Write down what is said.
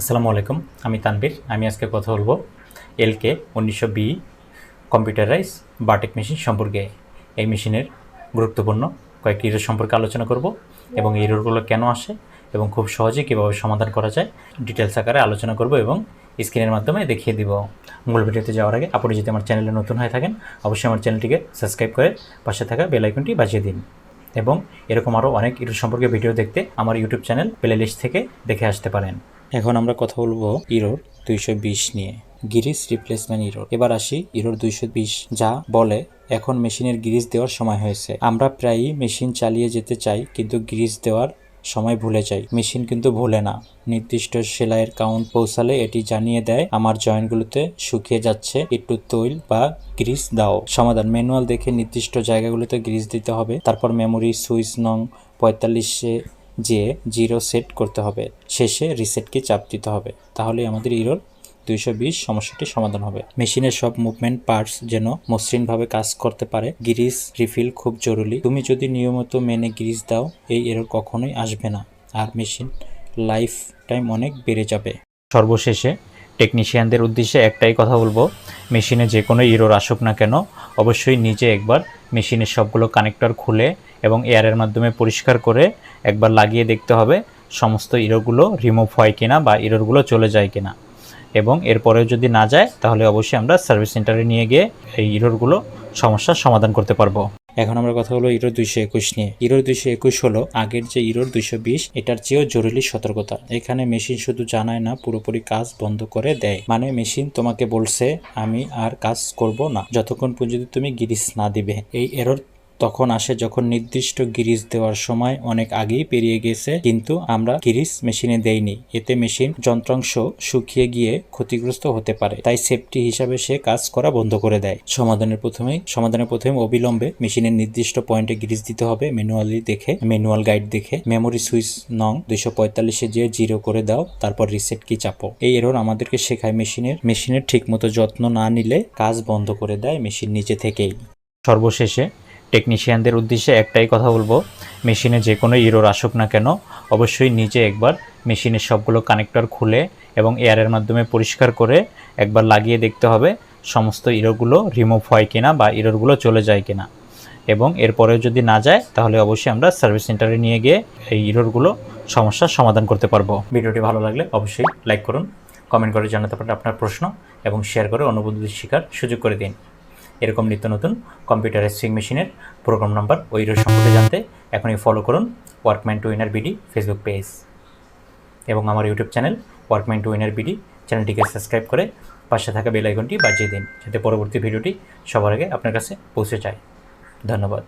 আসসালামু আলাইকুম, আমি তানবীর। আমি আজকে কথা বলবো এলকে 1900 কম্পিউটারাইজ বারটেক মেশিন সম্পর্কে। এই মেশিনের গুরুত্বপূর্ণ কয়েকটি এরর সম্পর্কে আলোচনা করব এবং এই এররগুলো কেন আসে এবং খুব সহজে কীভাবে সমাধান করা যায় ডিটেলস আকারে আলোচনা করব এবং স্ক্রিনের মাধ্যমে দেখিয়ে দিব। মূল ভিডিওতে যাওয়ার আগে আপনি যদি আমার চ্যানেলে নতুন হয়ে থাকেন অবশ্যই আমার চ্যানেলটিকে সাবস্ক্রাইব করে পাশে থাকা বেল আইকনটি বাজিয়ে দিন এবং এরকম আরও অনেক এরর সম্পর্কে ভিডিও দেখতে আমার ইউটিউব চ্যানেল প্লেলিস্ট থেকে দেখে আসতে পারেন। এখন আমরা কথা বলবো ইরোর 220 নিয়ে, গিরিস রিপ্লেসমেন্ট ইরোর। এবার আসি ইরোর 220, যা বলে এখন মেশিনের গ্রিজ দেওয়ার সময় হয়েছে। আমরা প্রায়ই মেশিন চালিয়ে যেতে চাই কিন্তু গ্রিজ দেওয়ার সময় ভুলে যাই। মেশিন কিন্তু ভুলে না, নির্দিষ্ট সেলাইয়ের কাউন্ট পৌঁছালে এটি জানিয়ে দেয় আমার জয়েন্টগুলোতে শুকিয়ে যাচ্ছে, একটু তৈল বা গ্রিজ দাও। সমাধান: ম্যানুয়াল দেখে নির্দিষ্ট জায়গাগুলোতে গ্রিজ দিতে হবে, তারপর মেমোরি সুইচ নং 45-এ যে 0 সেট করতে হবে, শেষে রিসেট কি চাপ দিতে হবে। তাহলে আমাদের ইরোর 220 সমস্যাটি সমাধান হবে। মেশিনের সব মুভমেন্ট পার্টস যেন মসৃণভাবে কাজ করতে পারে। গ্রিজ রিফিল খুব জরুরি। তুমি যদি নিয়মিত মেনে গ্রিজ দাও এই এরর কখনোই আসবে না আর মেশিন লাইফ টাইম অনেক বেড়ে যাবে। সর্বশেষে টেকনিশিয়ানদের উদ্দেশ্যে একটাই কথা বলবো, মেশিনে যে কোনো ইরোর আসুক না কেন অবশ্যই নিজে একবার মেশিনের সবগুলো কানেক্টর খুলে এবং এয়ারের মাধ্যমে পরিষ্কার করে একবার লাগিয়ে দেখতে হবে সমস্ত ইরোরগুলো রিমুভ হয় কিনা বা ইরোরগুলো চলে যায় কিনা, এবং এরপরেও যদি না যায় তাহলে অবশ্যই আমরা সার্ভিস সেন্টারে নিয়ে গিয়ে এই ইরোরগুলো সমস্যার সমাধান করতে পারবো। এখন আমরা কথা হলো ইরোর 221 নিয়ে। ইরোর 221 হলো আগের যে ইরোর 220 এটার চেয়েও জরুরি সতর্কতা। এখানে মেশিন শুধু জানায় না, পুরোপুরি কাজ বন্ধ করে দেয়। মানে মেশিন তোমাকে বলছে আমি আর কাজ করব না যতক্ষণ পর্যন্ত তুমি গ্রিজ না দিবে। এই এরর তখন আসে যখন নির্দিষ্ট গ্রিজ দেওয়ার সময় অনেক আগেই পেরিয়ে গেছে কিন্তু আমরা গ্রিজ মেশিনে দেইনি। এতে মেশিন যন্ত্রাংশ শুকিয়ে গিয়ে ক্ষতিগ্রস্ত হতে পারে, তাই সেফটি হিসাবে সে কাজ করা বন্ধ করে দেয়। সমাধানের প্রথমে অবিলম্বে মেশিনের নির্দিষ্ট পয়েন্টে গ্রিজ দিতে হবে। ম্যানুয়াল গাইড দেখে মেমোরি সুইচ নং 245-এ যে 0 করে দাও, তারপর রিসেট কি চাপো। এই এরর আমাদেরকে শেখায় মেশিনের ঠিকমতো যত্ন না নিলে কাজ বন্ধ করে দেয় মেশিন নিজে থেকেই। সর্বশেষে টেকনিশিয়ানদের উদ্দেশ্যে একটাই কথা বলবো, মেশিনে যে কোনো ইরোর আসুক না কেন অবশ্যই নিজে একবার মেশিনের সবগুলো কানেক্টর খুলে এবং এয়ারের মাধ্যমে পরিষ্কার করে একবার লাগিয়ে দেখতে হবে সমস্ত ইরোরগুলো রিমুভ হয় কিনা বা ইরোরগুলো চলে যায় কিনা, এবং এরপরেও যদি না যায় তাহলে অবশ্যই আমরা সার্ভিস সেন্টারে নিয়ে গিয়ে এই ইরোরগুলো সমস্যার সমাধান করতে পারবো। ভিডিওটি ভালো লাগলে অবশ্যই লাইক করুন, কমেন্ট করে জানাতে পারেন আপনার প্রশ্ন এবং শেয়ার করে অন্য বন্ধুদের শেখার সুযোগ করে দিন। এরকম নিত্য নতুন কম্পিউটার সুইং মেশিনের প্রোগ্রাম নাম্বার ও ইরোর সম্পর্কে জানতে এখনই ফলো করুন Workman to Winner BD Facebook page এবং আমার YouTube channel Workman to Winner BD চ্যানেলটিকে সাবস্ক্রাইব করে পাশে থাকা বেল আইকনটি বাজিয়ে দিন যাতে পরবর্তী ভিডিওটি সবার আগে আপনার কাছে পৌঁছে যায়। ধন্যবাদ।